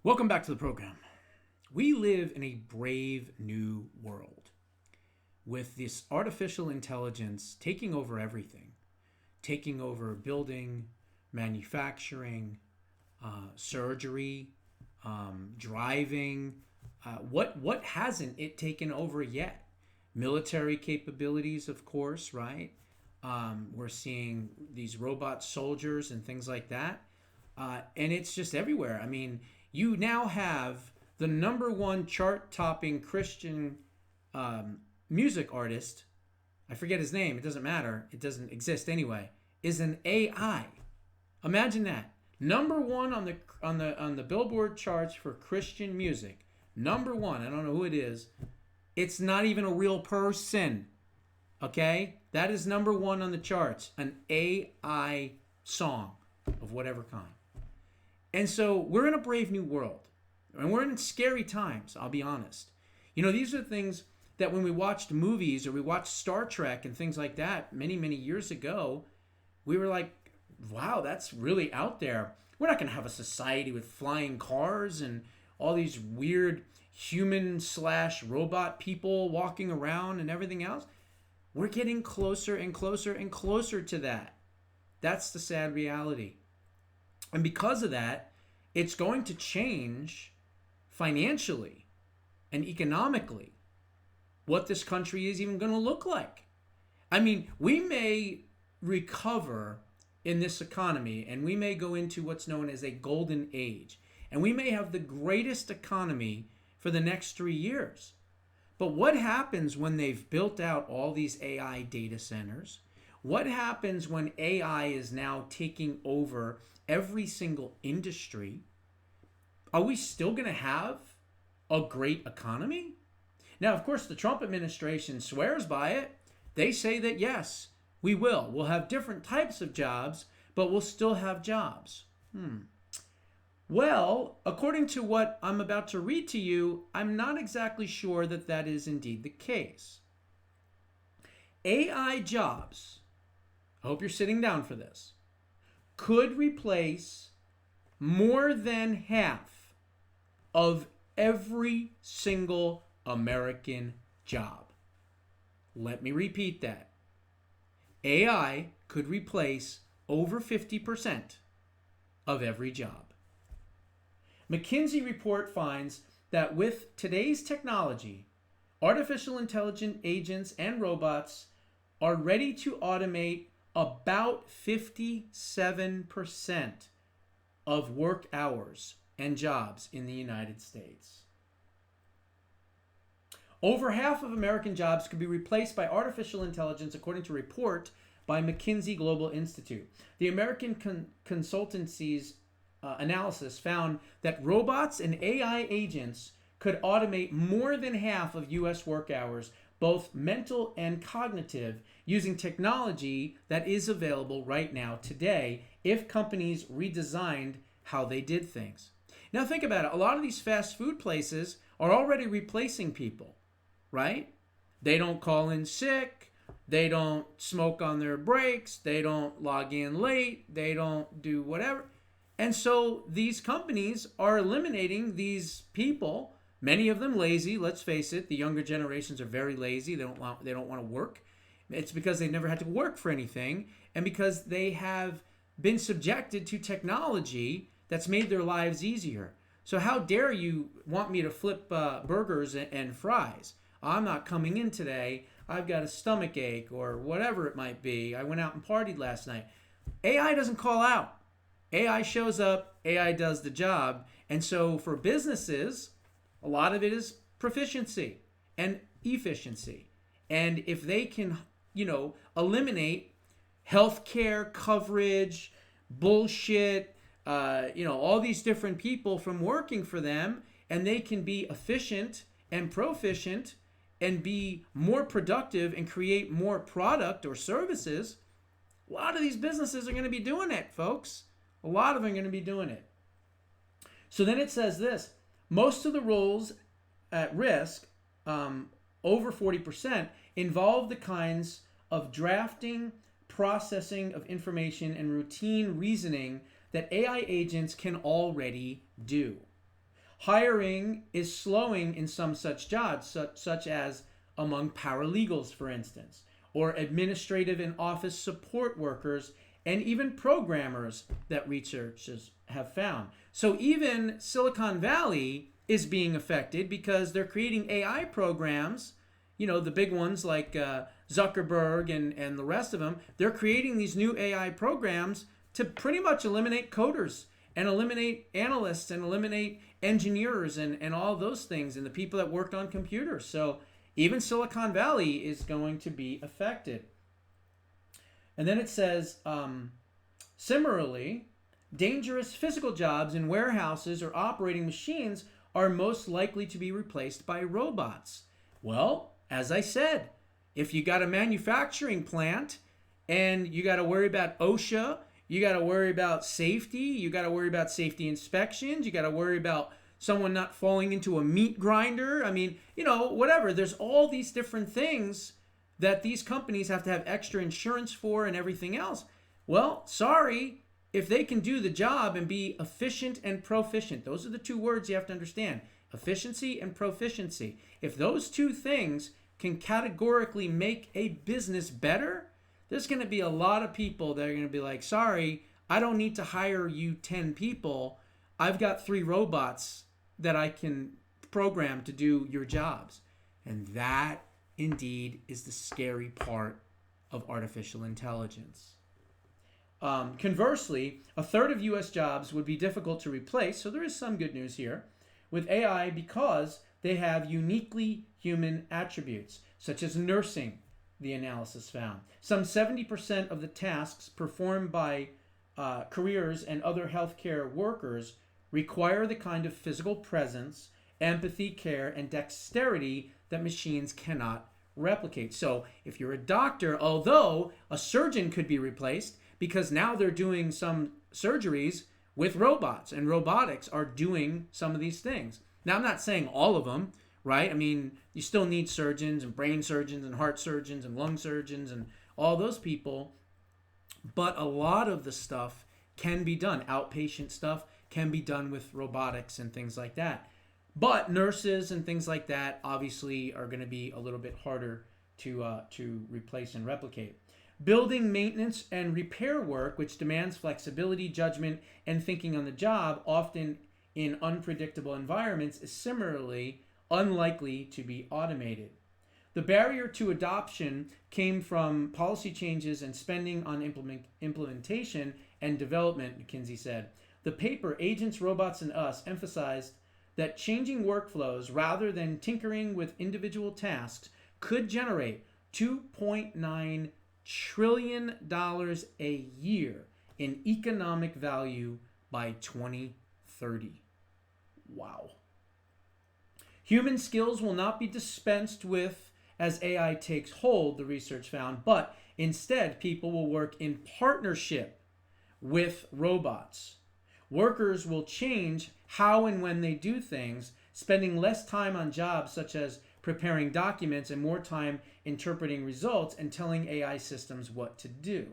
Welcome back to the program. We live in a brave new world with this artificial intelligence taking over everything, taking over building, manufacturing, surgery, driving. What hasn't it taken over yet? Military capabilities, of course, right? We're seeing these robot soldiers and things like that, and it's just everywhere. I mean, you now have the number one chart-topping Christian um, music artist. I forget his name. It doesn't matter. It doesn't exist anyway. Is an AI. Imagine that. Number one on the Billboard charts for Christian music. Number one. I don't know who it is. It's not even a real person. Okay? That is number one on the charts. An AI song of whatever kind. And so we're in a brave new world. And we're in scary times, I'll be honest. You know, these are things that when we watched movies or we watched Star Trek and things like that many, many years ago, we were like, wow, that's really out there. We're not going to have a society with flying cars and all these weird human slash robot people walking around and everything else. We're getting closer and closer and closer to that. That's the sad reality. And because of that, it's going to change financially and economically what this country is even going to look like. I mean, we may recover in this economy and we may go into what's known as a golden age. And we may have the greatest economy for the next 3 years. But what happens when they've built out all these AI data centers? What happens when AI is now taking over every single industry? Are we still going to have a great economy? Now, of course, the Trump administration swears by it. They say that, yes, we will. We'll have different types of jobs, but we'll still have jobs. Well, according to what I'm about to read to you, I'm not exactly sure that that is indeed the case. AI jobs, I hope you're sitting down for this, could replace more than half of every single American job. Let me repeat that. AI could replace over 50% of every job. McKinsey report finds that with today's technology, artificial intelligent agents and robots are ready to automate about 57% of work hours and jobs in the United States. Over half of American jobs could be replaced by artificial intelligence, according to a report by McKinsey Global Institute. The American consultancy's analysis found that robots and AI agents could automate more than half of U.S. work hours, both mental and cognitive, using technology that is available right now today if companies redesigned how they did things. Now think about it. A lot of these fast food places are already replacing people, right? They don't call in sick. They don't smoke on their breaks. They don't log in late. They don't do whatever. And so these companies are eliminating these people, many of them lazy. Let's face it, the younger generations are very lazy. They don't want to work. It's because they've never had to work for anything, and because they have been subjected to technology that's made their lives easier. So how dare you want me to flip burgers and fries? I'm not coming in today. I've got a stomach ache or whatever it might be. I went out and partied last night. AI doesn't call out. AI shows up, AI does the job. And so for businesses, a lot of it is proficiency and efficiency. And if they can, eliminate healthcare coverage, bullshit, all these different people from working for them, and they can be efficient and proficient and be more productive and create more product or services, a lot of these businesses are going to be doing it, folks. A lot of them are going to be doing it. So then it says this: most of the roles at risk, over 40%, involve the kinds of drafting, processing of information, and routine reasoning that AI agents can already do. Hiring is slowing in some such jobs, such as among paralegals, for instance, or administrative and office support workers, and even programmers that researchers have found. So even Silicon Valley is being affected because they're creating AI programs, the big ones like Zuckerberg and the rest of them. They're creating these new AI programs to pretty much eliminate coders and eliminate analysts and eliminate engineers and all those things and the people that worked on computers. So even Silicon Valley is going to be affected. And then it says, similarly, dangerous physical jobs in warehouses or operating machines are most likely to be replaced by robots. Well, as I said, if you got a manufacturing plant and you got to worry about OSHA, you got to worry about safety, you got to worry about safety inspections, you got to worry about someone not falling into a meat grinder. I mean, whatever. There's all these different things that these companies have to have extra insurance for and everything else. Well, sorry, if they can do the job and be efficient and proficient, those are the two words you have to understand, efficiency and proficiency. If those two things can categorically make a business better, there's going to be a lot of people that are going to be like, sorry, I don't need to hire you 10 people. I've got 3 robots that I can program to do your jobs. And that indeed is the scary part of artificial intelligence. Conversely, a third of U.S. jobs would be difficult to replace, so there is some good news here, with AI because they have uniquely human attributes, such as nursing, the analysis found. Some 70% of the tasks performed by careers and other healthcare workers require the kind of physical presence, empathy, care, and dexterity that machines cannot replicate. So if you're a doctor, although a surgeon could be replaced, because now they're doing some surgeries with robots, and robotics are doing some of these things. Now, I'm not saying all of them, right? I mean, you still need surgeons and brain surgeons and heart surgeons and lung surgeons and all those people, but a lot of the stuff can be done. Outpatient stuff can be done with robotics and things like that. But nurses and things like that obviously are going to be a little bit harder to replace and replicate. Building, maintenance, and repair work, which demands flexibility, judgment, and thinking on the job, often in unpredictable environments, is similarly unlikely to be automated. The barrier to adoption came from policy changes and spending on implementation and development, McKinsey said. The paper, Agents, Robots, and Us, emphasized that changing workflows rather than tinkering with individual tasks could generate $2.9 trillion a year in economic value by 2030. Wow. Human skills will not be dispensed with as AI takes hold, the research found, but instead people will work in partnership with robots. Workers will change how and when they do things, spending less time on jobs such as preparing documents and more time interpreting results and telling AI systems what to do.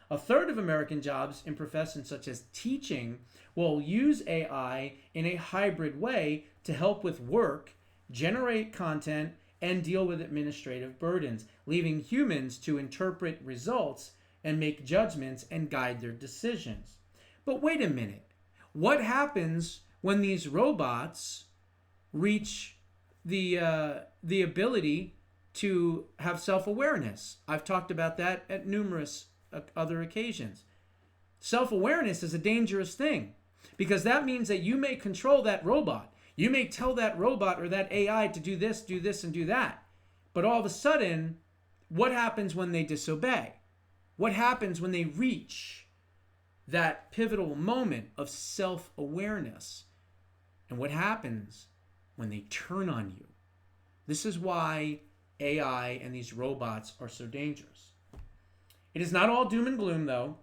A third of American jobs in professions such as teaching will use AI in a hybrid way to help with work, generate content, and deal with administrative burdens, leaving humans to interpret results and make judgments and guide their decisions. But wait a minute. What happens when these robots reach the ability to have self-awareness? I've talked about that at numerous other occasions. Self-awareness is a dangerous thing because that means that you may control that robot. You may tell that robot or that AI to do this, and do that. But all of a sudden, what happens when they disobey? What happens when they reach that pivotal moment of self-awareness? And what happens when they turn on you? This is why AI and these robots are so dangerous. It is not all doom and gloom, though.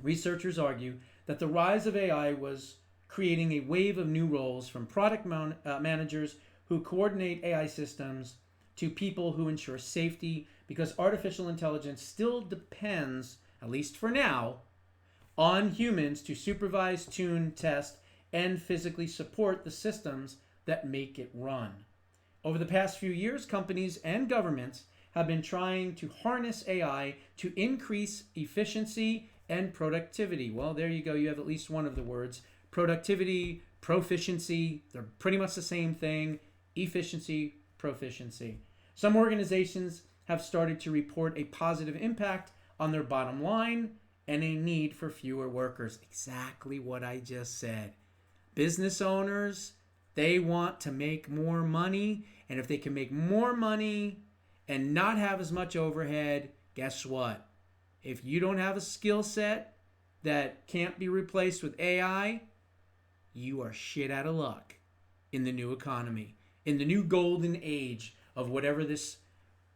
Researchers argue that the rise of AI was creating a wave of new roles, from product managers who coordinate AI systems to people who ensure safety, because artificial intelligence still depends, at least for now, on humans to supervise, tune, test, and physically support the systems that make it run. Over the past few years, companies and governments have been trying to harness AI to increase efficiency and productivity. Well, there you go. You have at least one of the words. Productivity, proficiency, they're pretty much the same thing. Efficiency, proficiency. Some organizations have started to report a positive impact on their bottom line and a need for fewer workers. Exactly what I just said. Business owners, they want to make more money, and if they can make more money and not have as much overhead, guess what? If you don't have a skill set that can't be replaced with AI, you are shit out of luck in the new economy, in the new golden age of whatever this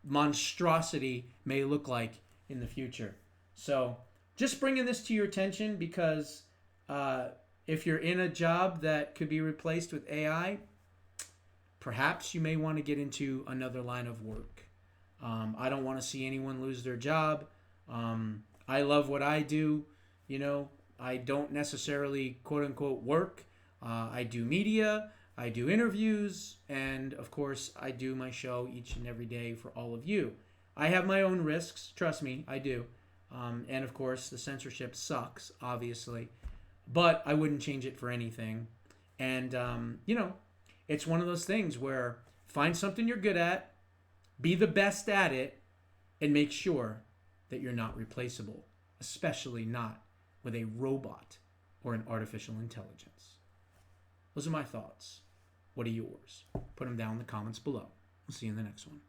monstrosity may look like in the future. So just bringing this to your attention because if you're in a job that could be replaced with AI, perhaps you may want to get into another line of work. I don't want to see anyone lose their job. I love what I do. You know, I don't necessarily quote unquote work. I do media, I do interviews, and of course I do my show each and every day for all of you. I have my own risks, trust me, I do. And of course the censorship sucks, obviously, but I wouldn't change it for anything. And, it's one of those things where find something you're good at, be the best at it, and make sure that you're not replaceable, especially not with a robot or an artificial intelligence. Those are my thoughts. What are yours? Put them down in the comments below. We'll see you in the next one.